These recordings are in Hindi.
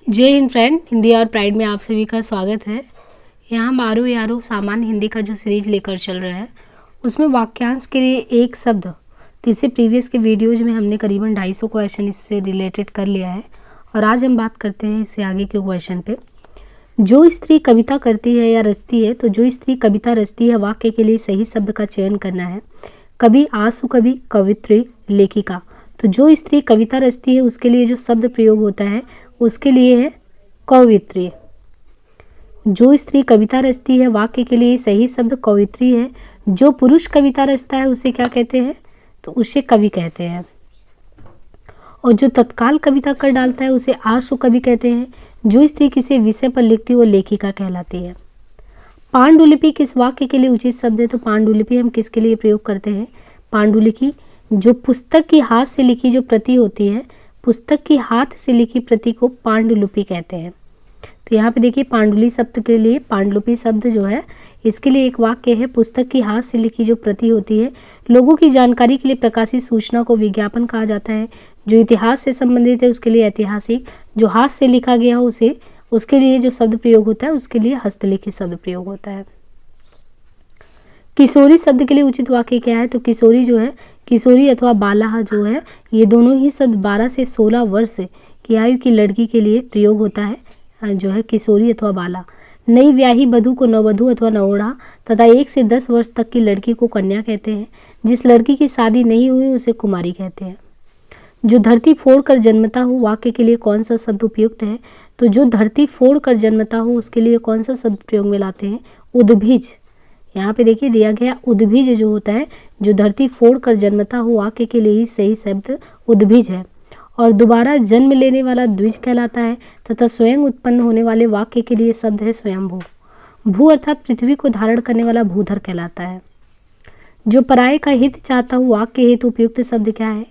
जय हिंद फ्रेंड, हिंदी और प्राइड में आप सभी का स्वागत है। यहाँ हम आरो यारो सामान्य हिंदी का जो सीरीज लेकर चल रहे हैं उसमें वाक्यांश के लिए एक शब्द, तो इसे प्रीवियस के वीडियोज में हमने करीबन 250 क्वेश्चन इससे रिलेटेड कर लिया है और आज हम बात करते हैं इससे आगे के क्वेश्चन पे। जो स्त्री कविता करती है या रचती है, तो जो स्त्री कविता रचती है वाक्य के लिए सही शब्द का चयन करना है। कवि, आशु कवि, कवित्री, लेखिका। तो जो स्त्री कविता रचती है उसके लिए जो शब्द प्रयोग होता है उसके लिए है कवित्री। जो स्त्री कविता रचती है वाक्य के लिए सही शब्द कवित्री है। जो पुरुष कविता रचता है उसे क्या कहते हैं, तो उसे कवि कहते हैं। और जो तत्काल कविता कर डालता है उसे आशु कवि कहते हैं। जो स्त्री किसी विषय पर लिखती है वो लेखिका कहलाती है। पांडुलिपि किस वाक्य के लिए उचित शब्द है, तो पांडुलिपि हम किसके लिए प्रयोग करते हैं। पांडुलिपि जो पुस्तक की हाथ से लिखी जो प्रति होती है, पुस्तक की हाथ से लिखी प्रति को पांडुलिपि कहते हैं। तो यहाँ पे देखिए पांडुली शब्द के लिए पांडुलिपि शब्द जो है इसके लिए एक वाक्य है, पुस्तक की हाथ से लिखी जो प्रति होती है। लोगों की जानकारी के लिए प्रकाशित सूचना को विज्ञापन कहा जाता है। जो इतिहास से संबंधित है उसके लिए ऐतिहासिक। जो हाथ से लिखा गया हो उसके लिए जो शब्द प्रयोग होता है उसके लिए हस्तलिखित शब्द प्रयोग होता है। किशोरी शब्द के लिए उचित वाक्य क्या है, तो किशोरी जो है, किशोरी अथवा बाला जो है, ये दोनों ही शब्द 12 से 16 वर्ष की आयु की लड़की के लिए प्रयोग होता है, जो है किशोरी अथवा बाला। नई ब्याही वधू को नववधू अथवा नवोढ़ा तथा 1 से 10 वर्ष तक की लड़की को कन्या कहते हैं। जिस लड़की की शादी नहीं हुई उसे कुमारी कहते हैं। जो धरती फोड़ कर जन्मता हो वाक्य के लिए कौन सा शब्द उपयुक्त है, तो जो धरती फोड़ कर जन्मता हो उसके लिए कौन सा शब्द प्रयोग में लाते हैं, उद्भिज। यहाँ पे देखिए दिया गया उद्भिज जो होता है, जो धरती फोड़ कर जन्मता हो वाक्य के लिए ही सही शब्द उद्भिज है। और दोबारा जन्म लेने वाला द्विज कहलाता है तथा स्वयं उत्पन्न होने वाले वाक्य के लिए शब्द है स्वयंभू। भू अर्थात पृथ्वी को धारण करने वाला भूधर कहलाता है। जो पराये का हित चाहता हो वाक्य हेतु उपयुक्त शब्द क्या है,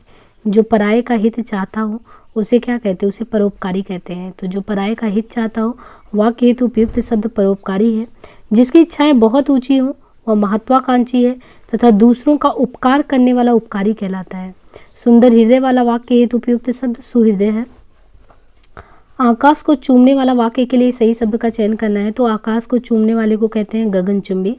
जो पराये का हित चाहता हो उसे क्या कहते हैं, उसे परोपकारी कहते हैं। तो जो पराये का हित चाहता हो वाक्य हेतु उपयुक्त शब्द परोपकारी है। जिसकी इच्छाएं बहुत ऊंची हो वह महत्वाकांक्षी है तथा दूसरों का उपकार करने वाला उपकारी कहलाता है। सुंदर हृदय वाला वाक्य हेतु उपयुक्त शब्द सुहृदय है। आकाश को चूमने वाला वाक्य के लिए सही शब्द का चयन करना है, तो आकाश को चूमने वाले को कहते हैं गगनचुंबी।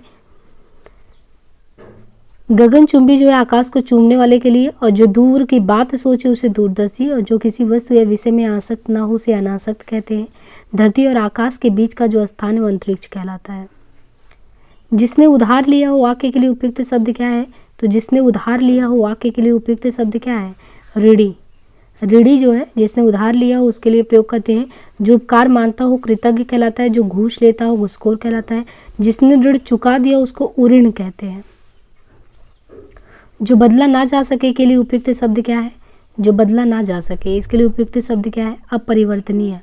गगनचुंबी जो है आकाश को चूमने वाले के लिए। और जो दूर की बात सोचे उसे दूरदर्शी, और जो किसी वस्तु या विषय में आसक्त ना हो उसे अनासक्त कहते हैं। धरती और आकाश के बीच का जो स्थान है वो अंतरिक्ष कहलाता है। जिसने उधार लिया हो वाक्य के लिए उपयुक्त शब्द क्या है, तो जिसने उधार लिया हो वाक्य के लिए उपयुक्त शब्द क्या है, ऋणी। ऋणी जो है जिसने उधार लिया हो उसके लिए प्रयोग करते हैं। जो उपकार मानता हो कृतज्ञ कहलाता है। जो घूस लेता हो घूसखोर कहलाता है। जिसने ऋण चुका दिया उसको उऋण कहते हैं। जो बदला ना जा सके के लिए उपयुक्त शब्द क्या है, जो बदला ना जा सके इसके लिए उपयुक्त शब्द क्या है, अपरिवर्तनीय।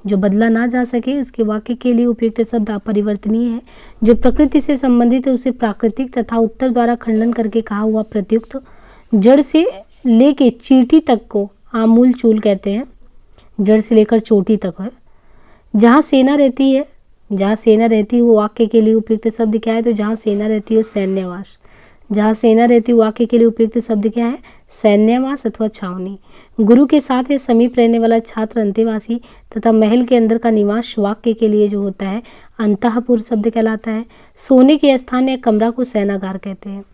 जो बदला ना जा सके उसके वाक्य के लिए उपयुक्त शब्द अपरिवर्तनीय है। जो प्रकृति से संबंधित है उसे प्राकृतिक तथा उत्तर द्वारा खंडन करके कहा हुआ प्रत्युक्त। जड़ से लेके चींटी तक को आमूल चूल कहते हैं। जड़ से लेकर चोटी तक है। जहाँ सेना रहती है, जहाँ सेना रहती है वो वाक्य के लिए उपयुक्त शब्द क्या है, तो जहाँ सेना रहती है सैन्यवास। जहाँ सेना रहती है वाक्य के लिए उपयुक्त शब्द क्या है, सैन्यवास अथवा छावनी। गुरु के साथ है समीप रहने वाला छात्र अंतेवासी तथा महल के अंदर का निवास वाक्य के लिए जो होता है अंतःपुर शब्द कहलाता है। सोने के स्थान या कमरा को शयनागार कहते हैं।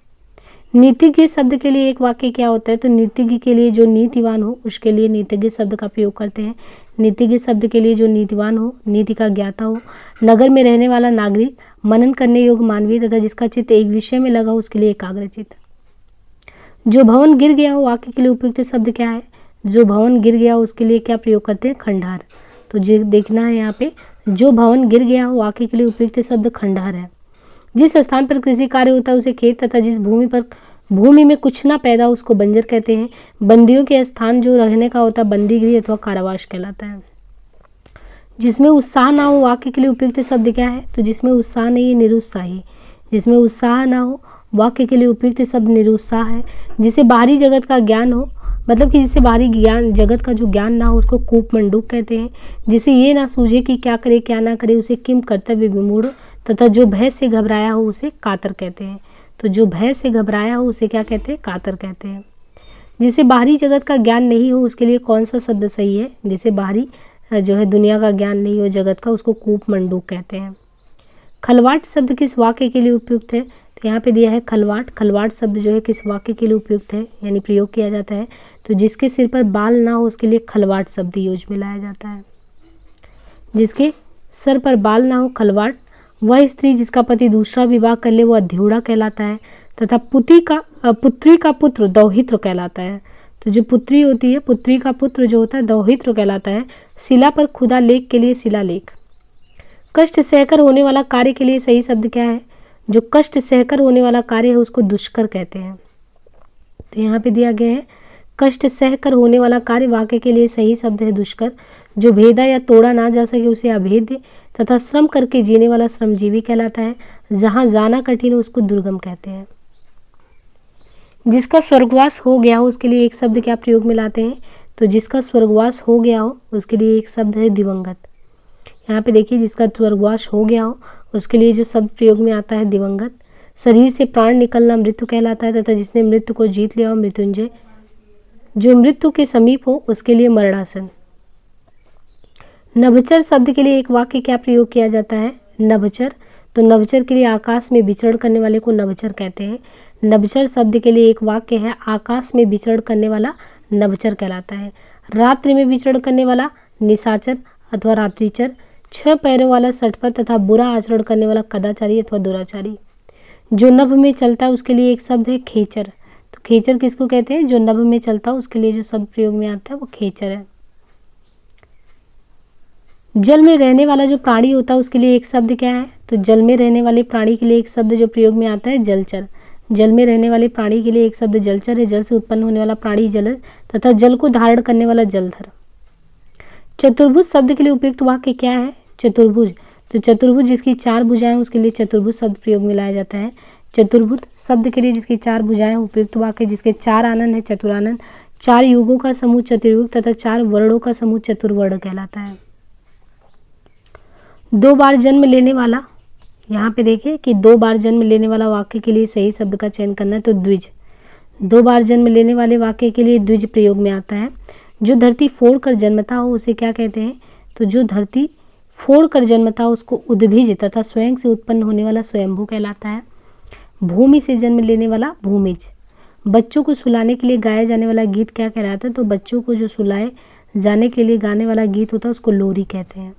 नीतिज्ञ शब्द के लिए एक वाक्य क्या होता है, तो नीतिज्ञ के लिए जो नीतिवान हो उसके लिए नीतिज्ञ शब्द का प्रयोग करते हैं। नीतिज्ञ शब्द के लिए जो नीतिवान हो, नीति का ज्ञाता हो, नगर में रहने वाला नागरिक, मनन करने योग्य मानवीय तथा जिसका चित्त एक विषय में लगा हो उसके लिए एकाग्रचित्त। जो भवन गिर गया हो वाक्य के लिए उपयुक्त शब्द क्या है, जो भवन गिर गया हो उसके लिए क्या प्रयोग करते हैं, खंडहर। तो देखना है यहाँ पे जो भवन गिर गया हो वाक्य के लिए उपयुक्त शब्द खंडहर है। जिस स्थान पर कृषि कार्य होता है उसे खेत तथा जिस भूमि में कुछ ना पैदा हो उसको बंजर कहते हैं। बंदियों के स्थान जो रहने का होता है बंदीगृह अथवा कारावास कहलाता है। जिसमें उत्साह ना हो वाक्य के लिए उपयुक्त शब्द क्या है, तो जिसमें उत्साह नहीं है निरुत्साही। जिसमें उत्साह ना हो वाक्य के लिए उपयुक्त शब्द निरुत्साह है। जिसे बाहरी जगत का ज्ञान हो, मतलब कि जिसे बाहरी ज्ञान जगत का जो ज्ञान ना हो उसको कूपमंडूक कहते हैं। जिसे ये ना सूझे कि क्या करे क्या ना करे उसे किम कर्तव्य विमूढ़ तथा जो भय से घबराया हो उसे कातर कहते हैं। तो जो भय से घबराया हो उसे क्या कहते हैं, कातर कहते हैं। जिसे बाहरी जगत का ज्ञान नहीं हो उसके लिए कौन सा शब्द सही है, जिसे बाहरी जो है दुनिया का ज्ञान नहीं हो जगत का, उसको कूप मंडूक कहते हैं। खलवाट शब्द किस वाक्य के लिए उपयुक्त है? तो यहाँ पे दिया है खलवाट। खलवाट शब्द जो है किस वाक्य के लिए उपयुक्त है यानी प्रयोग किया जाता है? तो जिसके सिर पर बाल ना हो उसके लिए खलवाट शब्द यूज में लाया जाता है। जिसके सर पर बाल ना हो खलवाट। वह स्त्री जिसका पति दूसरा विवाह कर ले वो अध्यूढ़ा कहलाता है। तथा पुत्री का पुत्र दौहित्र कहलाता है। तो जो पुत्री होती है, पुत्री का पुत्र जो होता है दौहित्र कहलाता है। शिला पर खुदा लेख के लिए शिलालेख। कष्ट सहकर होने वाला कार्य के लिए सही शब्द क्या है? जो कष्ट सहकर होने वाला कार्य है उसको दुष्कर कहते हैं। तो यहाँ पे दिया गया है कष्ट सहकर होने वाला कार्य वाक्य के लिए सही शब्द है दुष्कर। जो भेदा या तोड़ा ना जा सके उसे अभेद्य। तथा श्रम करके जीने वाला श्रमजीवी कहलाता है। जहाँ जाना कठिन हो उसको दुर्गम कहते हैं। जिसका स्वर्गवास हो गया हो उसके लिए एक शब्द क्या प्रयोग में लाते हैं? तो जिसका स्वर्गवास हो गया हो उसके लिए एक शब्द है दिवंगत। यहाँ पे देखिए जिसका स्वर्गवास हो गया हो उसके लिए जो शब्द प्रयोग में आता है दिवंगत। शरीर से प्राण निकलना मृत्यु कहलाता है। तथा जिसने मृत्यु को जीत लिया हो मृत्युंजय। जो मृत्यु के समीप हो उसके लिए मरणासन। नभचर शब्द के लिए एक वाक्य क्या प्रयोग किया जाता है? नभचर। तो नभचर के लिए आकाश में विचरण करने वाले को नभचर कहते हैं। नभचर शब्द के लिए एक वाक्य है आकाश में विचरण करने वाला नभचर कहलाता है। रात्रि में विचरण करने वाला निशाचर अथवा रात्रिचर। 6 पैरों वाला सटपथ तथा बुरा आचरण करने वाला कदाचारी अथवा दुराचारी। जो नभ में चलता है उसके लिए एक शब्द है खेचर। तो खेचर किसको कहते हैं? जो नभ में चलता है उसके लिए जो शब्द प्रयोग में आता है वो खेचर है। जल में रहने वाला जो प्राणी होता है उसके लिए एक शब्द क्या है? तो जल में रहने वाले प्राणी के लिए एक शब्द जो प्रयोग में आता है जलचर। जल में रहने वाले प्राणी के लिए एक शब्द जलचर है। जल से उत्पन्न होने वाला प्राणी जलज तथा जल को धारण करने वाला जलधर। चतुर्भुज शब्द के लिए उपयुक्त वाक्य क्या है? चतुर्भुज। तो चतुर्भुज जिसकी 4 भुजाएं उसके लिए चतुर्भुज शब्द प्रयोग में लाया जाता है। चतुर्भुज शब्द के लिए जिसकी 4 भुजाएं उपयुक्त वाक्य जिसके 4 आनंद है चतुरानंद। 4 युगों का समूह चतुर्युग तथा 4 वर्णों का समूह चतुर्वर्ण कहलाता है। 2 बार जन्म लेने वाला, यहाँ पे देखिए कि 2 बार जन्म लेने वाला वाक्य के लिए सही शब्द का चयन करना है। तो द्विज। 2 बार जन्म लेने वाले वाक्य के लिए द्विज प्रयोग में आता है। जो धरती फोड़ कर जन्मता हो उसे क्या कहते हैं? तो जो धरती फोड़ कर जन्मता हो उसको उद्भिज तथा स्वयं से उत्पन्न होने वाला स्वयंभू कहलाता है। भूमि से जन्म लेने वाला भूमिज। बच्चों को सुलाने के लिए गाया जाने वाला गीत क्या कहलाता है? तो बच्चों को जो सुलाए जाने के लिए गाने वाला गीत होता है उसको लोरी कहते हैं।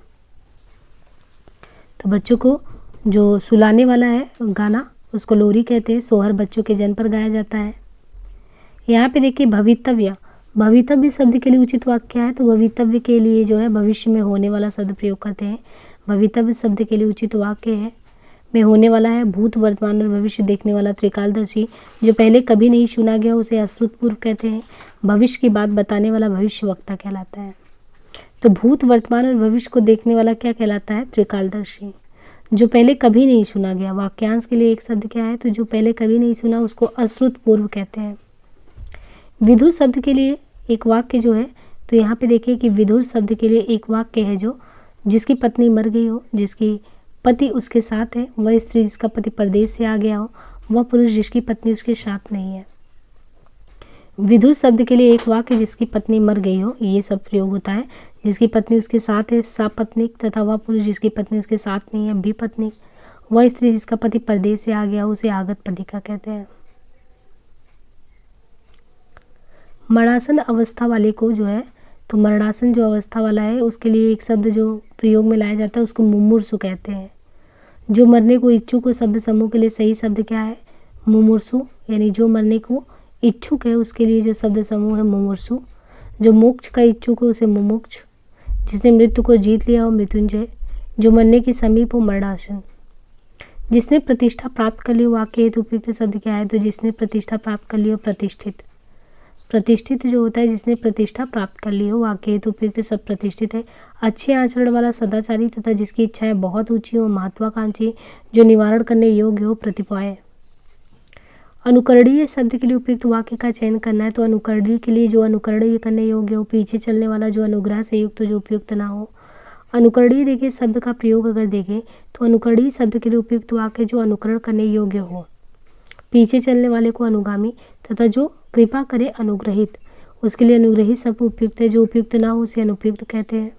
तो बच्चों को जो सुलाने वाला है गाना उसको लोरी कहते हैं। सोहर बच्चों के जन्म पर गाया जाता है। यहाँ पे देखिए भवितव्य। भवितव्य शब्द के लिए उचित वाक्य क्या है? तो भवितव्य के लिए जो है भविष्य में होने वाला शब्द प्रयोग करते हैं। भवितव्य शब्द के लिए उचित वाक्य है में होने वाला है भूत वर्तमान और भविष्य देखने वाला त्रिकालदर्शी। जो पहले कभी नहीं सुना गया उसे अश्रुतपूर्व कहते हैं। भविष्य की बात बताने वाला भविष्यवक्ता कहलाता है। तो भूत वर्तमान और भविष्य को देखने वाला क्या कहलाता है? त्रिकालदर्शी। जो पहले कभी नहीं सुना गया, वाक्यांश के लिए एक शब्द क्या है? तो जो पहले कभी नहीं सुना उसको अश्रुतपूर्व कहते हैं। विधुर शब्द के लिए एक वाक्य जो है, तो यहाँ पे देखिए कि विधुर शब्द के लिए एक वाक्य है जो जिसकी पत्नी मर गई हो, जिसकी पति उसके साथ है, वह स्त्री जिसका पति परदेश से आ गया हो, वह पुरुष जिसकी पत्नी उसके साथ नहीं है। विधुर शब्द के लिए एक वाक्य जिसकी पत्नी मर गई हो, ये सब प्रयोग होता है। जिसकी पत्नी उसके साथ है सपत्नीक तथा वह पुरुष जिसकी पत्नी उसके साथ नहीं है विपत्नीक। वह स्त्री जिसका पति परदेश से आ गया हो उसे आगत पथिका कहते हैं। मरणासन अवस्था वाले को जो है, तो मरणासन जो अवस्था वाला है उसके लिए एक शब्द जो प्रयोग में लाया जाता है उसको मुमूर्षु कहते हैं। जो मरने को इच्छुक हो शब्द समूह के लिए सही शब्द क्या है? मुमूर्षु। यानी जो मरने को इच्छुक है उसके लिए जो शब्द समूह है मुमूर्षु। जो मोक्ष का इच्छुक हो उसे मुमुक्ष। जिसने मृत्यु को जीत लिया हो मृत्युंजय। जो मरने के समीप हो मरणासन। जिसने प्रतिष्ठा प्राप्त कर ली हो वाक्य हेतु उपयुक्त शब्द क्या है? तो जिसने प्रतिष्ठा प्राप्त कर ली हो प्रतिष्ठित। प्रतिष्ठित जो होता है जिसने प्रतिष्ठा प्राप्त कर ली हो वाक्य हेतु उपयुक्त शब्द प्रतिष्ठित है। अच्छे आचरण वाला सदाचारी तथा जिसकी इच्छाएं बहुत ऊंची हो महत्वाकांक्षी। जो निवारण करने योग्य हो प्रतिपाय। अनुकरणीय शब्द के लिए उपयुक्त वाक्य का चयन करना है। तो अनुकरणीय के लिए जो अनुकरणीय करने योग्य हो, पीछे चलने वाला जो अनुग्रह से युक्त जो उपयुक्त ना हो। अनुकरणीय देखिए शब्द का प्रयोग अगर देखें तो अनुकरणीय शब्द के लिए उपयुक्त वाक्य जो अनुकरण करने योग्य हो, पीछे चलने वाले को अनुगामी तथा जो कृपा करे अनुग्रहित, उसके लिए अनुग्रहित शब्द उपयुक्त है। जो उपयुक्त ना हो उसे अनुपयुक्त कहते हैं।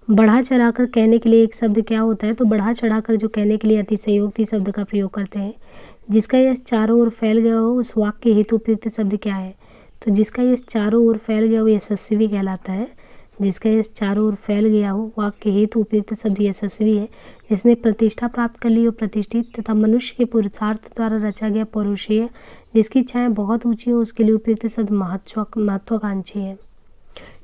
बढ़ा चढ़ाकर कहने के लिए एक शब्द क्या होता है, तो बढ़ा चढ़ाकर जो कहने के लिए अतिशयोक्ति शब्द का प्रयोग करते हैं। जिसका यश चारों ओर फैल गया हो उस वाक्य हेतु उपयुक्त शब्द क्या है, तो जिसका यश चारों ओर फैल गया हो यशस्वी कहलाता है। जिसका यश चारों ओर फैल गया हो वाक्य हेतु उपयुक्त शब्द यशस्वी है। जिसने प्रतिष्ठा प्राप्त कर ली हो प्रतिष्ठित, तथा मनुष्य के पुरुषार्थ द्वारा रचा गया पौरुषेय। जिसकी इच्छाएं बहुत ऊंची हो उसके लिए उपयुक्त शब्द महत्वाकांक्षी है।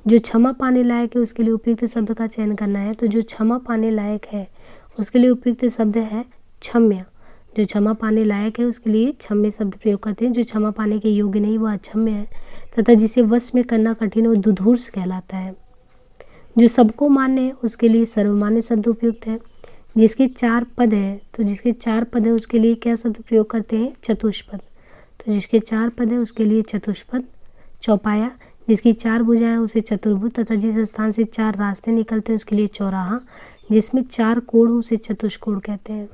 जो क्षमा पाने लायक है उसके लिए उपयुक्त शब्द का चयन करना है, तो जो क्षमा पाने लायक है उसके लिए उपयुक्त शब्द है क्षम्य। जो क्षमा पाने लायक है उसके लिए क्षम्य शब्द प्रयोग करते हैं। जो क्षमा पाने के योग्य नहीं वह अक्षम्य है, तथा जिसे वश में करना कठिन हो दुधूर्ष कहलाता है। जो सबको मान्य है उसके लिए सर्वमान्य शब्द उपयुक्त है। जिसके 4 पद है, तो जिसके 4 पद है उसके लिए क्या शब्द प्रयोग करते हैं, चतुष्पद। तो जिसके 4 पद है उसके लिए चतुष्पद। चौपाया। जिसकी 4 भुजाएं हैं उसे चतुर्भुज, तथा जिस स्थान से 4 रास्ते निकलते हैं उसके लिए चौराहा। जिसमें 4 कोण हो उसे चतुष्कोण कहते हैं।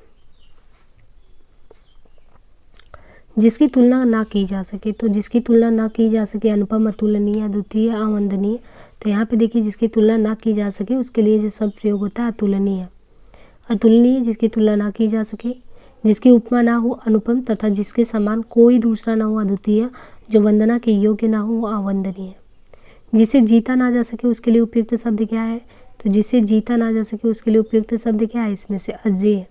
जिसकी तुलना ना की जा सके, तो जिसकी तुलना ना की जा सके अनुपम, अतुलनीय, अद्वितीय, अवंदनीय। तो यहाँ पे देखिए जिसकी तुलना ना की जा सके उसके लिए जो शब्द प्रयोग होता है अतुलनीय। अतुलनीय जिसकी तुलना ना की जा सके। जिसकी उपमा ना हो अनुपम, तथा जिसके समान कोई दूसरा ना हो अद्वितीय। जो वंदना के योग्य ना हो वो अवंदनीय। जिसे जीता ना जा सके उसके लिए उपयुक्त शब्द क्या है, तो जिसे जीता ना जा सके उसके लिए उपयुक्त शब्द क्या है, इसमें से अजेय।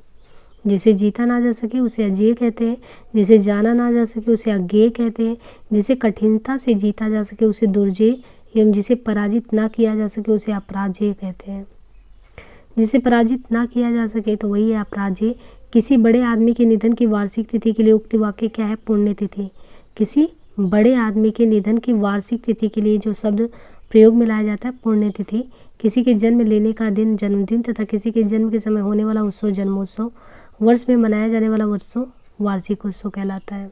जिसे जीता ना जा सके उसे अजेय कहते हैं। जिसे जाना ना जा सके उसे अज्ञेय कहते हैं। जिसे कठिनता से जीता जा सके उसे दुर्जेय, एवं जिसे पराजित ना किया जा सके उसे अपराजेय कहते हैं। जिसे पराजित ना किया जा सके तो वही है अपराजेय। किसी बड़े आदमी के निधन की वार्षिक तिथि के लिए उक्त वाक्य क्या है, पुण्यतिथि। किसी बड़े आदमी के निधन की वार्षिक तिथि के लिए जो शब्द प्रयोग में लाया जाता है पुण्यतिथि। किसी के जन्म लेने का दिन जन्मदिन, तथा किसी के जन्म के समय होने वाला उत्सव जन्मोत्सव। वर्ष में मनाया जाने वाला उत्सव वार्षिक उत्सव कहलाता है।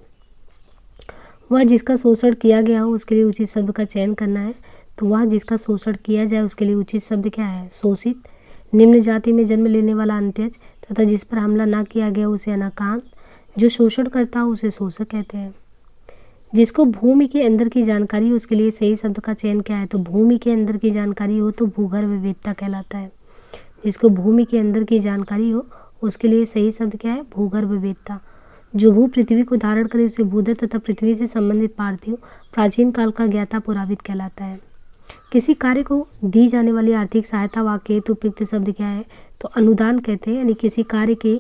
वह जिसका शोषण किया गया हो उसके लिए उचित शब्द का चयन करना है, तो वह जिसका शोषण किया जाए उसके लिए उचित शब्द क्या है, शोषित। निम्न जाति में जन्म लेने वाला अंत्यज, तथा जिस पर हमला ना किया गया उसे अनाकांत। जो शोषण करता हो उसे शोषक कहते हैं। जिसको भूमि के अंदर की जानकारी हो उसके लिए सही शब्द का चयन क्या है, तो भूमि के अंदर की जानकारी हो तो भूगर्भ वेत्ता कहलाता है। जिसको भूमि के अंदर की जानकारी हो उसके लिए सही शब्द क्या है, भूगर्भ वेत्ता। जो भू पृथ्वी को धारण करे उसे भूधर, तथा पृथ्वी से संबंधित पार्थिव प्राचीन काल का ज्ञाता पुरावित कहलाता है। किसी कार्य को दी जाने वाली आर्थिक सहायता वाक्य हेतु उपयुक्त शब्द क्या है, तो अनुदान कहते हैं। यानी किसी कार्य के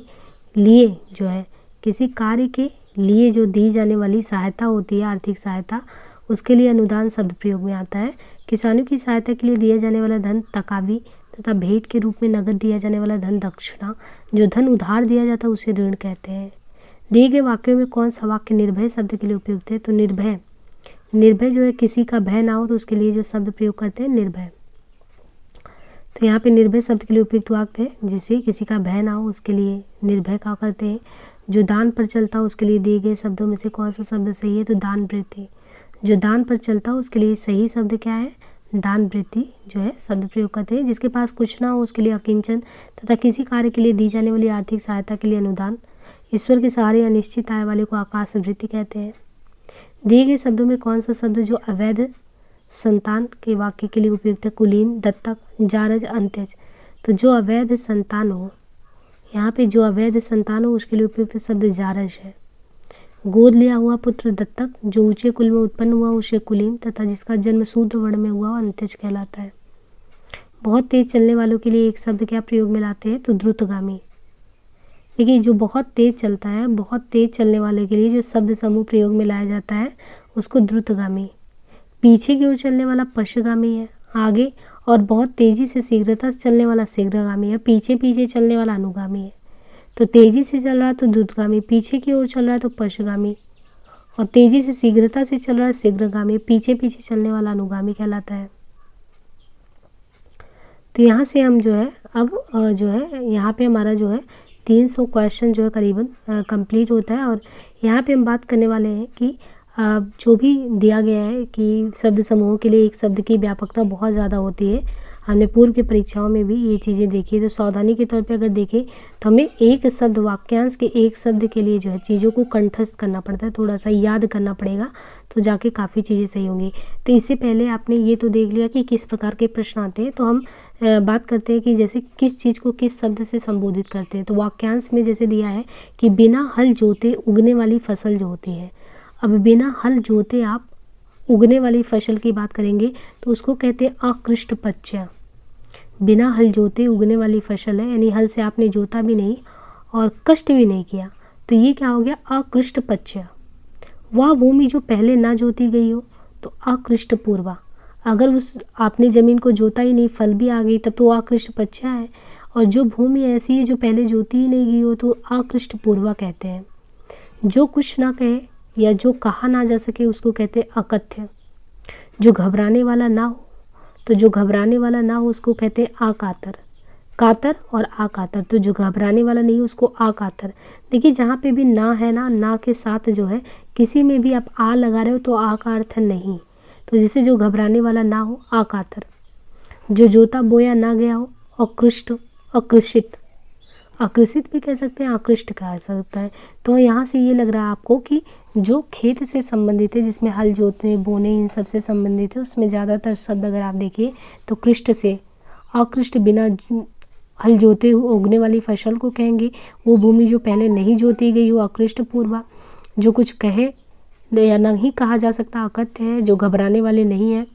लिए जो है, किसी कार्य के लिए जो दी जाने वाली सहायता होती है आर्थिक सहायता, उसके लिए अनुदान शब्द प्रयोग में आता है। किसानों की सहायता के लिए दिया जाने वाला धन तकावी, तथा भेंट के रूप में नगद दिया जाने वाला धन दक्षिणा। जो धन उधार दिया जाता है उसे ऋण कहते हैं। दिए गए वाक्यों में कौन सा वाक्य निर्भय शब्द के लिए उपयुक्त है, तो निर्भय। निर्भय जो है किसी का भय ना हो तो उसके लिए जो शब्द प्रयोग करते हैं निर्भय। तो यहाँ पे निर्भय शब्द के लिए उपयुक्त वाक्य है, जिसे किसी का भय ना हो उसके लिए निर्भय का करते हैं। जो दान पर चलता हो उसके लिए दिए गए शब्दों में से कौन सा शब्द सही है, तो दान वृत्ति। जो दान पर चलता हो उसके लिए सही शब्द क्या है, दान वृत्ति जो है शब्द प्रयोग करते हैं। जिसके पास कुछ ना हो उसके लिए अकिंचन, तथा किसी कार्य के लिए दी जाने वाली आर्थिक सहायता के लिए अनुदान। ईश्वर के सहारे अनिश्चित आय वाले को आकाश वृत्ति कहते हैं। दिए गए शब्दों में कौन सा शब्द जो अवैध संतान के वाक्य के लिए उपयुक्त है, कुलीन, दत्तक, जारज, अंत्यज। तो जो अवैध संतान हो, यहाँ पे जो अवैध संतान हो उसके लिए उपयुक्त शब्द जारज है। गोद लिया हुआ पुत्र दत्तक, जो ऊंचे कुल में उत्पन्न हुआ उसे कुलीन, तथा जिसका जन्म शूद्र वर्ण में हुआ अंत्यज कहलाता है। बहुत तेज चलने वालों के लिए एक शब्द क्या प्रयोग में लाते हैं, तो द्रुतगामी। देखिए जो बहुत तेज चलता है, बहुत तेज चलने वाले के लिए जो शब्द समूह प्रयोग में लाया जाता है उसको द्रुतगामी। पीछे की ओर चलने वाला पश्चगामी है, आगे और बहुत तेजी से शीघ्रता से चलने वाला शीघ्रगामी है, पीछे पीछे चलने वाला अनुगामी है। तो तेजी से चल रहा है तो द्रुतगामी, पीछे की ओर चल रहा है तो पश्चगामी, और तेजी से शीघ्रता से चल रहा है शीघ्रगामी, पीछे पीछे चलने वाला अनुगामी कहलाता है। तो यहाँ से हम जो है अब जो है यहाँ पे हमारा जो है 300 क्वेश्चन जो है करीबन कंप्लीट होता है। और यहाँ पे हम बात करने वाले हैं कि जो भी दिया गया है कि शब्द समूहों के लिए एक शब्द की व्यापकता बहुत ज़्यादा होती है। हमने पूर्व की परीक्षाओं में भी ये चीज़ें देखी है। तो सावधानी के तौर पे अगर देखें तो हमें एक शब्द, वाक्यांश के एक शब्द के लिए जो है चीज़ों को कंठस्थ करना पड़ता है, थोड़ा सा याद करना पड़ेगा, तो जाके काफ़ी चीज़ें सही होंगी। तो इससे पहले आपने ये तो देख लिया कि किस प्रकार के प्रश्न आते हैं। तो हम बात करते हैं कि जैसे किस चीज़ को किस शब्द से संबोधित करते हैं। तो वाक्यांश में जैसे दिया है कि बिना हल जोते उगने वाली फसल जो होती है। अब बिना हल जोते आप उगने वाली फसल की बात करेंगे तो उसको कहते हैं अकृष्टपच्य। बिना हल जोते उगने वाली फसल है, यानी हल से आपने जोता भी नहीं और कष्ट भी नहीं किया, तो ये क्या हो गया, अकृष्टपच्य। वह भूमि जो पहले ना जोती गई हो तो अकृष्टपूर्वा। अगर उस आपने ज़मीन को जोता ही नहीं, फल भी आ गई, तब तो अकृष्टपच्य है। और जो भूमि ऐसी है जो पहले जोती ही नहीं गई हो तो अकृष्टपूर्वा कहते हैं। जो कुछ ना कहे या जो कहा ना जा सके उसको कहते हैं अकथ्य। जो घबराने वाला ना हो, तो जो घबराने वाला ना हो उसको कहते हैं आकातर। कातर और आकातर, तो जो घबराने वाला नहीं उसको आकातर। देखिए जहाँ पे भी ना है ना के साथ जो है किसी में भी आप आ लगा रहे हो तो आ का अर्थ नहीं। तो जैसे जो घबराने वाला ना हो आकातर। जो जोता बोया ना गया हो अकृष्ट, अकृषित। आकृषित भी कह सकते हैं, आकृष्ट कह सकता है। तो यहाँ से ये लग रहा है आपको कि जो खेत से संबंधित है, जिसमें हल जोतने बोने इन सब से संबंधित है, उसमें ज़्यादातर शब्द अगर आप देखिए तो कृष्ट से, अकृष्ट बिना हल जोते हुए उगने वाली फसल को कहेंगे। वो भूमि जो पहले नहीं जोती गई हो अकृष्ट पूर्वा। जो कुछ कहे या नहीं कहा जा सकता अकथ्य है। जो घबराने वाले नहीं है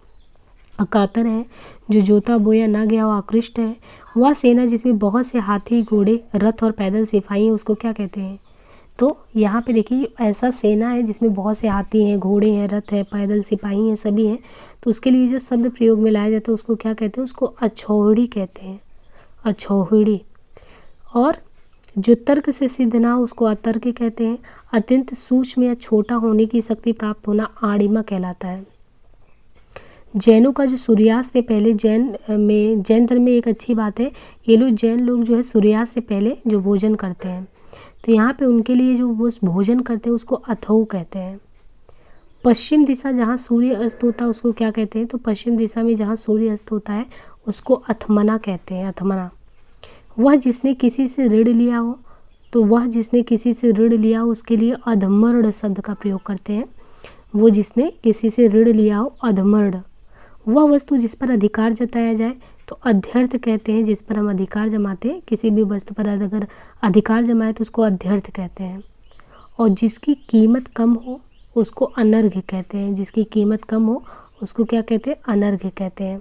अकातर है। जो जोता बोया ना गया वो अकृष्ट है। वह सेना जिसमें बहुत से हाथी, घोड़े, रथ और पैदल सिपाही हैं उसको क्या कहते हैं। तो यहाँ पे देखिए ऐसा सेना है जिसमें बहुत से हाथी हैं, घोड़े हैं, रथ है, पैदल सिपाही हैं, सभी हैं। तो उसके लिए जो शब्द प्रयोग में लाया जाता है उसको क्या कहते हैं, उसको अछौहड़ी कहते हैं, अछौहड़ी। और जो तर्क से सिद्ध ना हो उसको अतर्क कहते हैं। अत्यंत सूक्ष्म या छोटा होने की शक्ति प्राप्त होना आड़िमा कहलाता है। जैनों का जो सूर्यास्त से पहले जैन धर्म में एक अच्छी बात है कि लोग जैन लोग जो है सूर्यास्त से पहले जो भोजन करते हैं, तो यहाँ पे उनके लिए जो वो भोजन करते हैं उसको अथौ कहते हैं। पश्चिम दिशा जहाँ सूर्य अस्त होता है उसको क्या कहते हैं, तो पश्चिम दिशा में जहाँ सूर्य अस्त होता है उसको अथमना कहते हैं, अथमना। वह जिसने किसी से ऋण लिया हो, तो वह जिसने किसी से ऋण लिया हो उसके लिए अधमर्ण शब्द का प्रयोग करते हैं। वो जिसने किसी से ऋण लिया हो अधमर्ण। वह वस्तु जिस पर अधिकार जताया जाए तो अध्यर्थ कहते हैं। जिस पर हम अधिकार जमाते हैं, किसी भी वस्तु पर अगर अधिकार जमाए तो उसको अध्यर्थ कहते हैं। और जिसकी कीमत कम हो उसको अनर्घ्य कहते हैं। जिसकी कीमत कम हो उसको क्या कहते हैं, अनर्घ्य कहते हैं।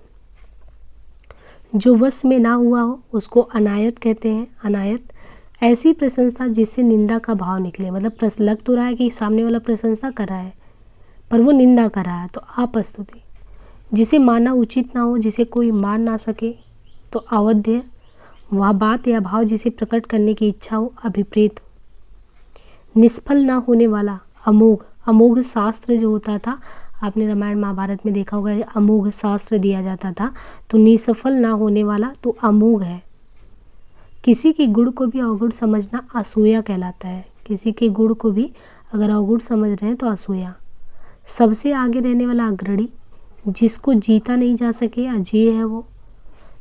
जो वश में ना हुआ हो उसको अनायत कहते हैं, अनायत। ऐसी प्रशंसा जिससे निंदा का भाव निकले, मतलब लग तो रहा है कि सामने वाला प्रशंसा कर रहा है पर वो निंदा कर रहा है, तो आपस्तुति। जिसे मानना उचित ना हो, जिसे कोई मान ना सके, तो अवध्य। वह बात या भाव जिसे प्रकट करने की इच्छा हो, अभिप्रेत। निष्फल ना होने वाला, अमोघ। अमोघ शास्त्र जो होता था, आपने रामायण महाभारत में देखा होगा, अमोघ शास्त्र दिया जाता था। तो निसफल ना होने वाला तो अमोघ है। किसी के गुण को भी अवगुण समझना असूया कहलाता है। किसी के गुण को भी अगर अवगुण समझ रहे हैं तो असूया। सबसे आगे रहने वाला अग्रणी। जिसको जीता नहीं जा सके अजेय है वो।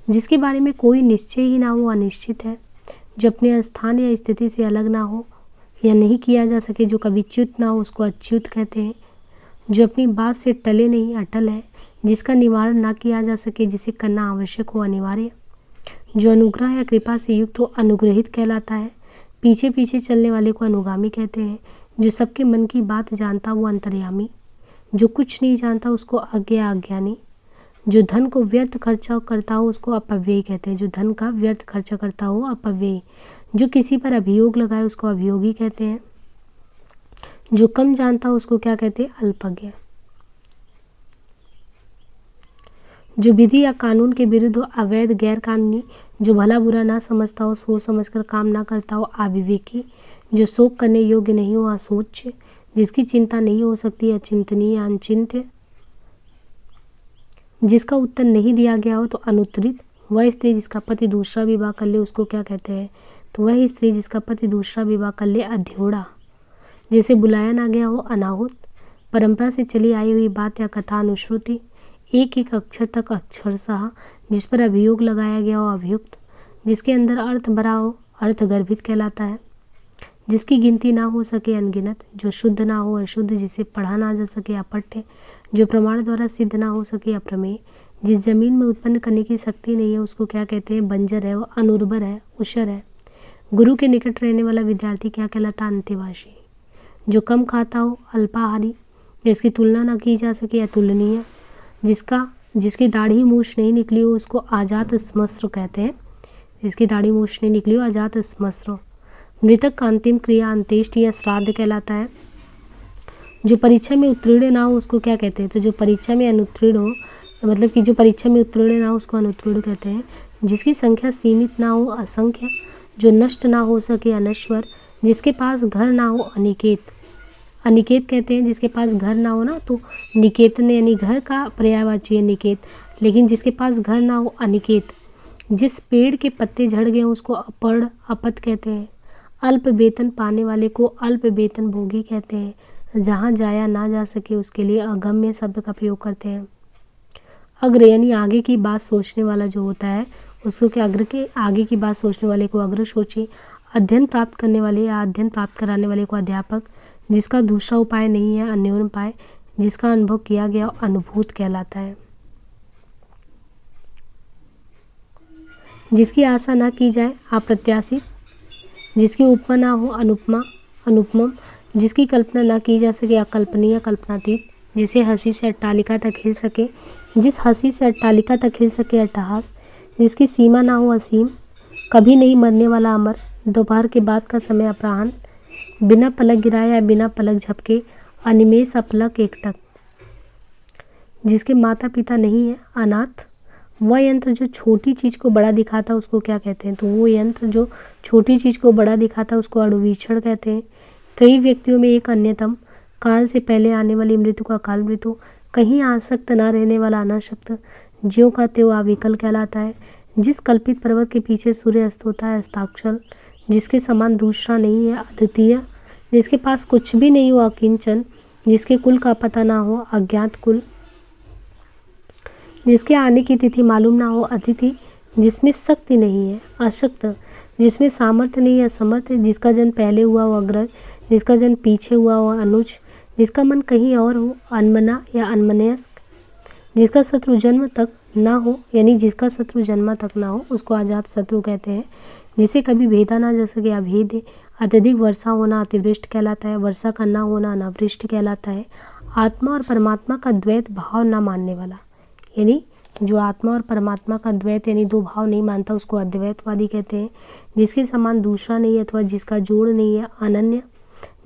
जिसके बारे में कोई निश्चय ही ना हो, अनिश्चित है। जो अपने स्थान या स्थिति से अलग ना हो या नहीं किया जा सके, जो कभी च्युत ना हो उसको अच्युत कहते हैं। जो अपनी बात से टले नहीं, अटल है। जिसका निवारण ना किया जा सके, जिसे करना आवश्यक हो, अनिवार्य। जो अनुग्रह या कृपा से युक्त हो, अनुग्रहित कहलाता है। पीछे पीछे चलने वाले को अनुगामी कहते हैं। जो सबके मन की बात जानता वो अंतर्यामी। जो कुछ नहीं जानता उसको अज्ञा, अज्ञानी। जो धन को व्यर्थ खर्चा करता हो उसको अपव्ययी कहते हैं। जो धन का व्यर्थ खर्चा करता हो, अपव्ययी। जो किसी पर अभियोग लगाए उसको अभियोगी कहते हैं। जो कम जानता हो उसको क्या कहते हैं, अल्पज्ञ। जो विधि या कानून के विरुद्ध हो, अवैध, गैर कानूनी। जो भला बुरा ना समझता हो, सोच समझकर काम ना करता हो, अविवेकी। जो शोक करने योग्य नहीं हो, असोच्य। जिसकी चिंता नहीं हो सकती, अचिंतनीय, अनचिंत्य। जिसका उत्तर नहीं दिया गया हो तो अनुत्तरित। वह स्त्री जिसका पति दूसरा विवाह कर ले उसको क्या कहते हैं, तो वह स्त्री जिसका पति दूसरा विवाह कर ले, अध्योड़ा। जिसे बुलाया ना गया हो, अनाहुत। परंपरा से चली आई हुई बात या कथा अनुश्रुति, एक एक अक्षर तक अक्षरशः जिस पर अभियोग लगाया गया हो अभियुक्त, जिसके अंदर अर्थ भरा हो अर्थ गर्भित कहलाता है, जिसकी गिनती ना हो सके अनगिनत, जो शुद्ध ना हो अशुद्ध, जिसे पढ़ा ना जा सके अपठ्य, जो प्रमाण द्वारा सिद्ध ना हो सके अप्रमेय, जिस जमीन में उत्पन्न करने की शक्ति नहीं है उसको क्या कहते हैं? बंजर है, वो अनुर्वर है, उशर है। गुरु के निकट रहने वाला विद्यार्थी क्या कहलाता? अंत्यवासी। जो कम खाता हो अल्पाहारी, जिसकी तुलना ना की जा सके अतुलनीय, जिसकी दाढ़ी मूछ नहीं निकली हो उसको आजात स्मस्त्र कहते हैं। जिसकी दाढ़ी मूछ नहीं निकली हो आजात स्मस्त्र। मृतक का अंतिम क्रिया अंत्येष्टि या श्राद्ध कहलाता है। जो परीक्षा में उत्तीर्ण ना हो उसको क्या कहते हैं? तो जो परीक्षा में अनुत्तीर्ण हो, मतलब कि जो परीक्षा में उत्तीर्ण ना हो उसको अनुत्तीर्ण कहते हैं। जिसकी संख्या सीमित ना हो असंख्य, जो नष्ट ना हो सके अनश्वर, जिसके पास घर ना हो अनिकेत। अनिकेत कहते हैं जिसके पास घर ना हो ना, तो निकेतन यानी घर का पर्यायवाची है निकेत, लेकिन जिसके पास घर ना हो अनिकेत। जिस पेड़ के पत्ते झड़ गए उसको अपर्ण अपत कहते हैं। अल्प वेतन पाने वाले को अल्प वेतन भोगी कहते हैं। जहाँ जाया ना जा सके उसके लिए अगम्य शब्द का प्रयोग करते हैं। अग्र यानी आगे की बात सोचने वाला जो होता है उसको क्या अग्र के आगे की बात सोचने वाले को अग्र सोचे। अध्ययन प्राप्त करने वाले या अध्ययन प्राप्त कराने वाले को अध्यापक। जिसका दूसरा उपाय नहीं है अन्योन उपाय, जिसका अनुभव किया गया अनुभूत कहलाता है। जिसकी आशा ना की जाए अप्रत्याशित, जिसकी उपमा ना हो अनुपमा अनुपमम, जिसकी कल्पना ना की जा सके अकल्पनीय कल्पनातीत, जिसे हंसी से अट्टालिका तक हिल सके, जिस हंसी से अट्टालिका तक हिल सके अट्टहास, जिसकी सीमा ना हो असीम, कभी नहीं मरने वाला अमर, दोपहर के बाद का समय अपराह्न, बिना पलक गिराए या बिना पलक झपके अनिमेष अपलक एकटक, जिसके माता पिता नहीं है अनाथ। वह यंत्र जो छोटी चीज़ को बड़ा दिखाता उसको क्या कहते हैं? तो वो यंत्र जो छोटी चीज़ को बड़ा दिखाता उसको अणुवीक्षण कहते हैं। कई व्यक्तियों में एक अन्यतम, काल से पहले आने वाली मृत्यु का काल मृत्यु, कहीं आसक्त ना रहने वाला अनासक्त, ज्यों का त्यों अविकल कहलाता है। जिस कल्पित पर्वत के पीछे सूर्य अस्त होता है अस्ताक्षर, जिसके समान दूसरा नहीं है अद्वितीय, जिसके पास कुछ भी नहीं हो अकिंचन, जिसके कुल का पता ना हो अज्ञात कुल, जिसके आने की तिथि मालूम ना हो अतिथि, जिसमें शक्ति नहीं है अशक्त, जिसमें सामर्थ्य नहीं है असमर्थ, जिसका जन्म पहले हुआ हो अग्रज, जिसका जन्म पीछे हुआ हो अनुज, जिसका मन कहीं और हो अनमना या अनमनस्क, जिसका शत्रु जन्म तक ना हो, यानी जिसका शत्रु जन्मा तक ना हो उसको अजात शत्रु कहते हैं। जिसे कभी भेदा ना जा सके अभेद्य, अत्यधिक वर्षा होना अतिवृष्टि कहलाता है, वर्षा का ना होना अनावृष्टि कहलाता है। आत्मा और परमात्मा का द्वैत भाव ना मानने वाला, यानी जो आत्मा और परमात्मा का द्वैत यानी दो भाव नहीं मानता उसको अद्वैतवादी कहते हैं। जिसके समान दूसरा नहीं है अथवा जिसका जोड़ नहीं है अनन्य,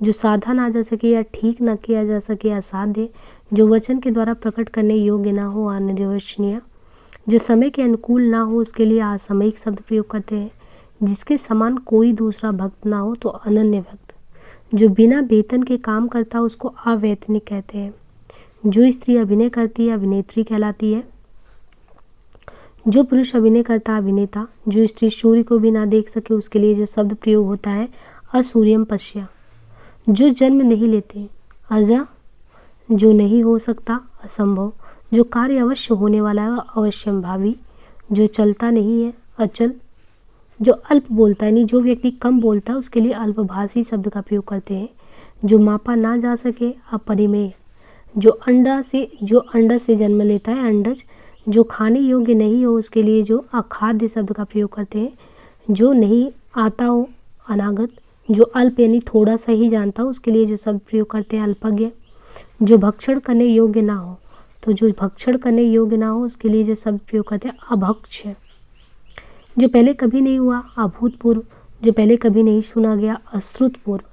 जो साधा ना जा सके या ठीक न किया जा सके असाध्य, जो वचन के द्वारा प्रकट करने योग्य ना हो अनिर्वचनीय, जो समय के अनुकूल ना हो उसके लिए असामयिक शब्द प्रयोग करते हैं। जिसके समान कोई दूसरा भक्त ना हो तो अनन्य भक्त, जो बिना वेतन के काम करता उसको अवैतनिक कहते हैं। जो स्त्री अभिनय करती है अभिनेत्री कहलाती है। जो पुरुष अभिनय करता अभिनेता, जो स्त्री सूर्य को भी ना देख सके उसके लिए जो शब्द प्रयोग होता है असूर्यम पश्या। जो जन्म नहीं लेते अजा, जो नहीं हो सकता असंभव, जो कार्य अवश्य होने वाला है अवश्यम भावी, जो चलता नहीं है अचल, जो अल्प बोलता है यानी जो व्यक्ति कम बोलता है उसके लिए अल्पभाषी शब्द का प्रयोग करते हैं। जो मापा ना जा सके अपरिमेय, जो अंडा से जन्म लेता है अंडज, जो खाने योग्य नहीं हो उसके लिए जो अखाद्य शब्द का प्रयोग करते हैं। जो नहीं आता हो अनागत, जो अल्प यानी थोड़ा सा ही जानता हो उसके लिए जो शब्द प्रयोग करते हैं अल्पज्ञ। जो भक्षण करने योग्य ना हो, तो जो भक्षण करने योग्य ना हो उसके लिए जो शब्द प्रयोग करते हैं अभक्ष्य। जो पहले कभी नहीं हुआ अभूतपूर्व, जो पहले कभी नहीं सुना गया अश्रुतपूर्व,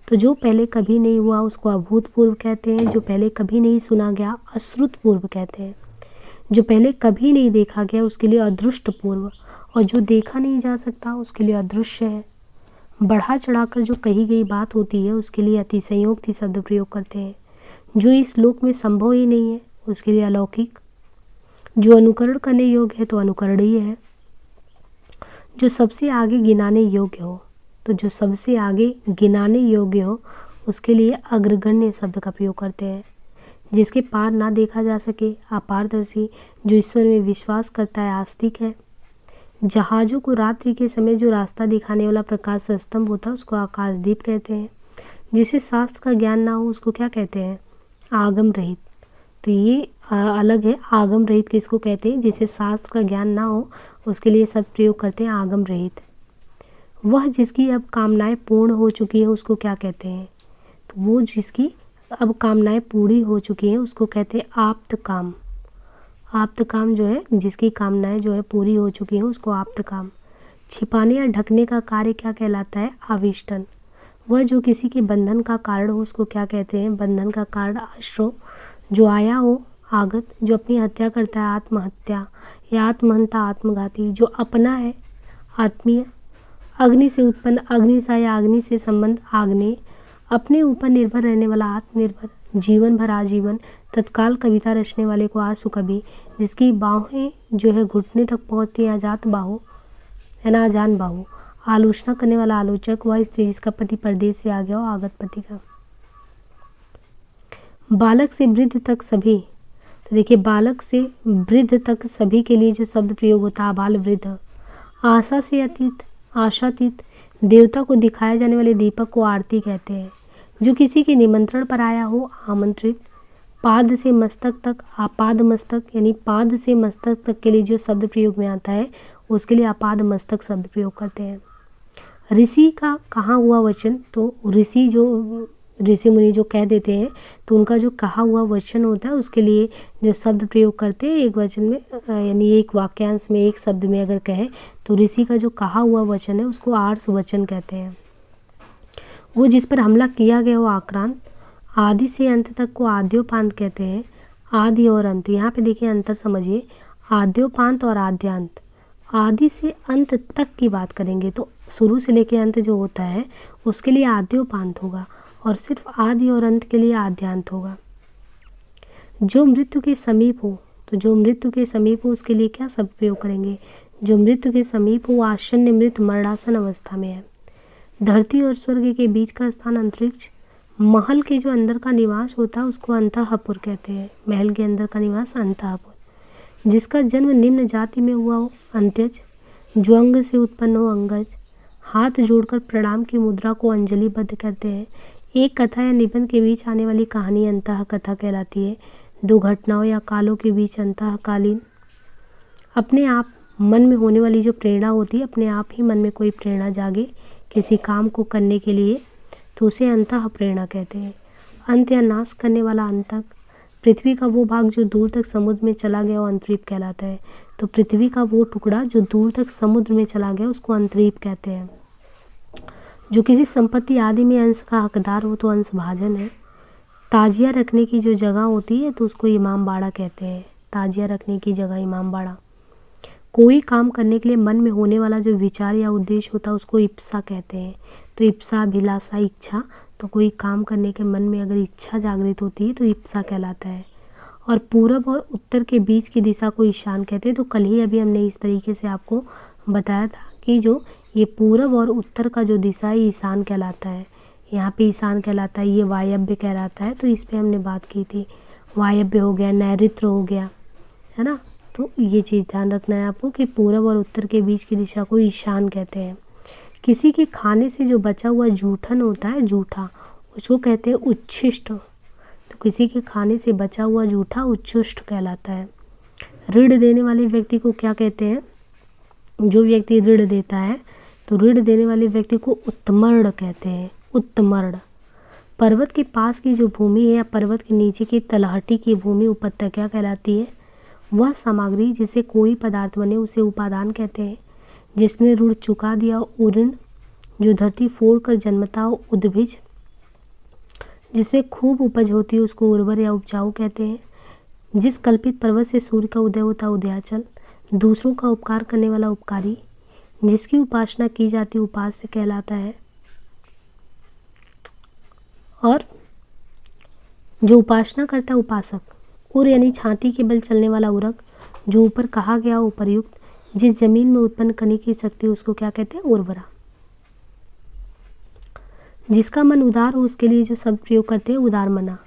तो जो पहले कभी नहीं हुआ उसको अभूतपूर्व कहते हैं। जो पहले कभी नहीं सुना गया अश्रुतपूर्व कहते हैं। जो पहले कभी नहीं देखा गया उसके लिए अदृष्टपूर्व, और जो देखा नहीं जा सकता उसके लिए अदृश्य है। बढ़ा चढ़ाकर जो कही गई बात होती है उसके लिए अतिशयोक्ति शब्द प्रयोग करते हैं। जो इस लोक में संभव ही नहीं है उसके लिए अलौकिक। जो अनुकरण करने योग्य है तो अनुकरणीय है। जो सबसे आगे गिनाने योग्य हो, तो जो सबसे आगे गिनाने योग्य हो उसके लिए अग्रगण्य शब्द का प्रयोग करते हैं। जिसके पार ना देखा जा सके, अपारदर्शी, जो ईश्वर में विश्वास करता है, आस्तिक है। जहाज़ों को रात्रि के समय जो रास्ता दिखाने वाला प्रकाश स्तंभ होता है उसको आकाशदीप कहते हैं। जिसे शास्त्र का ज्ञान ना हो उसको क्या कहते हैं? आगम रहित। तो ये अलग है। आगम रहित किसको कहते हैं? जिसे शास्त्र का ज्ञान ना हो उसके लिए शब्द प्रयोग करते हैं आगम रहित। वह जिसकी अब कामनाएं पूर्ण हो चुकी है उसको क्या कहते हैं? तो वो जिसकी अब कामनाएं पूरी हो चुकी हैं उसको कहते हैं आप्त काम। आप्त काम जो है, जिसकी कामनाएं जो है पूरी हो चुकी हैं उसको आप्त काम। छिपाने या ढकने का कार्य क्या कहलाता है? आविष्टन। वह जो किसी के बंधन का कारण हो उसको क्या कहते हैं? बंधन का कारण आश्रय। जो आया हो आगत, जो अपनी हत्या करता है आत्महत्या या आत्महंता आत्मघाती। जो अपना है आत्मीय। अग्नि से उत्पन्न अग्निसा या अग्नि से संबंध आग्नेय। अपने ऊपर निर्भर रहने वाला आत्मनिर्भर। जीवन भर आजीवन। तत्काल कविता रचने वाले को आंसू कवि। जिसकी बाहें जो है घुटने तक पहुँचती हैं, अजात बाहु है ना, अजान बाहु। आलोचना करने वाला आलोचक। वह स्त्री जिसका पति परदेश से आ गया हो, आगत पति का। बालक से वृद्ध तक सभी। तो देखिए बालक से वृद्ध तक सभी के लिए जो शब्द प्रयोग होता है आबाल वृद्ध। आशा से अतीत, आशातीत। देवता को दिखाए जाने वाले दीपक को आरती कहते हैं। जो किसी के निमंत्रण पर आया हो, आमंत्रित। पाद से मस्तक तक, आपाद मस्तक, यानी पाद से मस्तक तक के लिए जो शब्द प्रयोग में आता है उसके लिए आपाद मस्तक शब्द प्रयोग करते हैं। ऋषि का कहा हुआ वचन, तो ऋषि जो ऋषि मुनि जो कह देते हैं तो उनका जो कहा हुआ वचन होता है उसके लिए जो शब्द प्रयोग करते हैं एक वचन में, यानी एक वाक्यांश में एक शब्द में अगर कहें तो ऋषि का जो कहा हुआ वचन है उसको आर्ष वचन कहते हैं। वो जिस पर हमला किया गया वो आक्रांत। आदि से अंत तक को आद्योपांत कहते हैं। आदि और अंत, यहाँ पे देखिए अंतर समझिए, आद्योपांत और आद्यांत। आदि से अंत तक की बात करेंगे तो शुरू से लेकर अंत जो होता है उसके लिए आद्योपांत होगा और सिर्फ आदि और अंत के लिए आद्यांत होगा। जो मृत्यु के समीप हो, तो जो मृत्यु के समीप हो उसके लिए क्या शब्द प्रयोग करेंगे? जो मृत्यु के समीप हो आसन्न मृत मरणासन अवस्था में है। धरती और स्वर्ग के बीच का स्थान अंतरिक्ष। महल के जो अंदर का निवास होता है उसको अंतःपुर कहते हैं। महल के अंदर का निवास अंतःपुर। जिसका जन्म निम्न जाति में हुआ हो, अंत्यज। जो अंग से उत्पन्न हो, अंगज। हाथ जोड़कर प्रणाम की मुद्रा को अंजलिबद्ध करते हैं। एक कथा या निबंध के बीच आने वाली कहानी अंतः कथा कहलाती है। दो घटनाओं या कालों के बीच अंतःकालीन। अपने आप मन में होने वाली जो प्रेरणा होती है, अपने आप ही मन में कोई प्रेरणा जागे किसी काम को करने के लिए तो उसे अंतः प्रेरणा कहते हैं। अंत या नाश करने वाला अंतक। पृथ्वी का वो भाग जो दूर तक समुद्र में चला गया वो अंतरीप कहलाता है। तो पृथ्वी का वो टुकड़ा जो दूर तक समुद्र में चला गया उसको अंतरीप कहते हैं। जो किसी संपत्ति आदि में अंश का हकदार हो तो अंश भाजन है। ताजिया रखने की जो जगह होती है तो उसको इमाम बाड़ा कहते हैं। ताजिया रखने की जगह इमाम बाड़ा। कोई काम करने के लिए मन में होने वाला जो विचार या उद्देश्य होता है उसको इप्सा कहते हैं। तो इप्सा, अभिलाषा, इच्छा। तो कोई काम करने के मन में अगर इच्छा जागृत होती है तो इप्सा कहलाता है। और पूरब और उत्तर के बीच की दिशा को ईशान कहते हैं। तो कल ही अभी हमने इस तरीके से आपको बताया था कि जो ये पूरब और उत्तर का जो दिशा है ईशान कहलाता है। यहाँ पे ईशान कहलाता है, ये वायव्य कहलाता है। तो इस पे हमने बात की थी। वायव्य हो गया, नैऋत्य हो गया, है ना। तो ये चीज़ ध्यान रखना है आपको कि पूरब और उत्तर के बीच की दिशा को ईशान कहते हैं। किसी के खाने से जो बचा हुआ जूठन होता है, जूठा, उसको कहते हैं उच्छिष्ट। तो किसी के खाने से बचा हुआ जूठा उच्छिष्ट कहलाता है। ऋण देने वाले व्यक्ति को क्या कहते हैं? जो व्यक्ति ऋण देता है तो ऋण देने वाले व्यक्ति को उत्तमर्ण कहते हैं। उत्तमर्ण। पर्वत के पास की जो भूमि है या पर्वत के नीचे की तलहटी की भूमि उपत्यका कहलाती है। वह सामग्री जिसे कोई पदार्थ बने उसे उपादान कहते हैं। जिसने ऋण चुका दिया उऋण। जो धरती फोड़ कर जन्मता हो, उद्भिज। जिसमें खूब उपज होती है उसको उर्वर या उपजाऊ कहते हैं। जिस कल्पित पर्वत से सूर्य का उदय होता है, उदयाचल। दूसरों का उपकार करने वाला उपकारी। जिसकी उपासना की जाती उपास्य कहलाता है। और जो उपासना करता है उपासक। उर यानी छाती के बल चलने वाला उरग। जो ऊपर कहा गया उपर्युक्त। जिस जमीन में उत्पन्न करने की शक्ति उसको क्या कहते हैं? उर्वरा। जिसका मन उदार हो उसके लिए जो शब्द प्रयोग करते हैं उदार मना।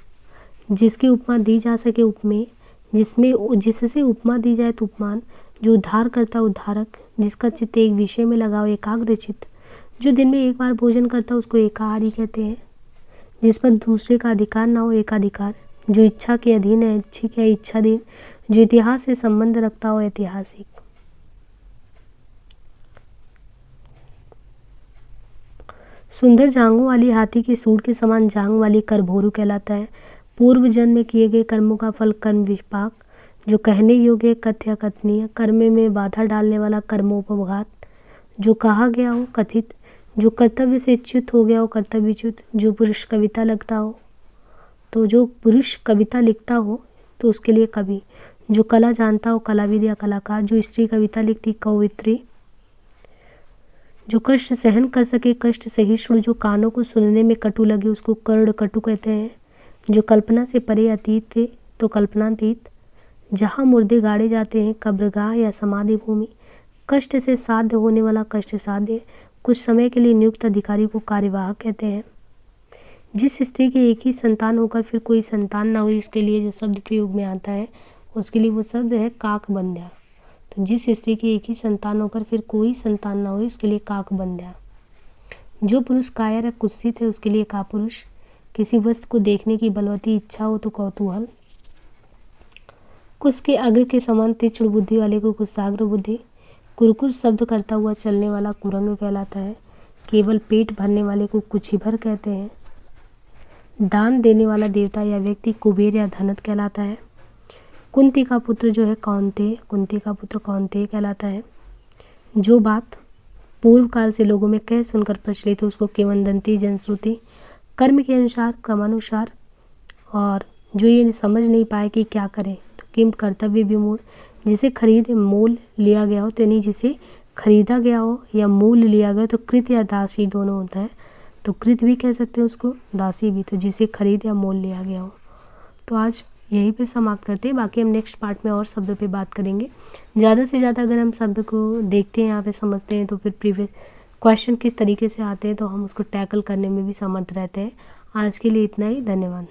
जिसकी उपमा दी जा सके उपमेय, जिससे उपमा दी जाए तो उपमान, जो उद्धार करता उद्धारक, जिसका चित्त एक विषय में लगा हो एकाग्र चित्त, जो दिन में एक बार भोजन करता उसको एकाहारी कहते हैं, जिस पर दूसरे का अधिकार ना हो एकाधिकार, जो इच्छा के अधीन है ऐच्छिक है इच्छाधीन, जो इतिहास से संबंध रखता हो ऐतिहासिक। सुंदर जांघों वाली हाथी के सूंड के समान जांघ वाली करभोरू कहलाता है। पूर्व जन्म में किए गए कर्मों का फल कर्म विपाक, जो कहने योग्य कथ्य कथनीय, कर्म में बाधा डालने वाला कर्मोपघात, जो कहा गया हो कथित, जो कर्तव्य से च्युत हो गया हो कर्तव्यच्युत, जो पुरुष कविता लगता हो तो जो पुरुष कविता लिखता हो तो उसके लिए कवि, जो कला जानता हो कलाविद या कलाकार, जो स्त्री कविता लिखती कवित्री, जो कष्ट सहन कर सके कष्ट सहिष्णु, जो कानों को सुनने में कटु लगे उसको कर्ण कटु कहते हैं, जो कल्पना से परे अतीत थे तो कल्पनातीत, जहाँ मुर्दे गाड़े जाते हैं कब्रगाह या समाधि भूमि, कष्ट से साध्य होने वाला कष्ट साध्य, कुछ समय के लिए नियुक्त अधिकारी को कार्यवाहक कहते हैं। जिस स्त्री के एक ही संतान होकर फिर कोई संतान ना हुई, इसके लिए जो शब्द प्रयोग में आता है उसके लिए वो शब्द है काकबंध्या। तो जिस स्त्री की एक ही संतान होकर फिर कोई संतान ना हुई उसके लिए काकबंध्या। जो पुरुष कायर या कुत्सित है उसके लिए कापुरुष। किसी वस्तु को देखने की बलवती इच्छा हो तो कौतूहल। कुश के अग्र के समान तीक्ष्ण बुद्धि वाले को कुशाग्र बुद्धि। कुरकुर शब्द करता हुआ चलने वाला कुरंग कहलाता है। केवल पेट भरने वाले को कुछीभर कहते हैं। दान देने वाला देवता या व्यक्ति कुबेर या धनत कहलाता है। कुंती का पुत्र जो है कौन्तेय, कुंती का पुत्र कौन्तेय कहलाता है। जो बात पूर्व काल से लोगों में कह सुनकर प्रचलित हो उसको किंवदंती जनश्रुति। कर्म के अनुसार क्रमानुसार, और जो ये समझ नहीं पाए कि क्या करें तो किम कर्तव्य विमूढ़। जिसे खरीद मोल लिया गया हो तो यानी जिसे खरीदा गया हो या मूल लिया गया तो कृत या दासी दोनों होता है, तो कृत भी कह सकते हैं उसको, दासी भी, तो जिसे खरीद या मोल लिया गया हो। तो आज यहीं पे समाप्त करते हैं, बाकी हम नेक्स्ट पार्ट में और शब्दों पे बात करेंगे। ज़्यादा से ज़्यादा अगर हम शब्द को देखते हैं यहाँ पे समझते हैं तो फिर प्रीवियस क्वेश्चन किस तरीके से आते हैं तो हम उसको टैकल करने में भी समर्थ रहते हैं। आज के लिए इतना ही, धन्यवाद।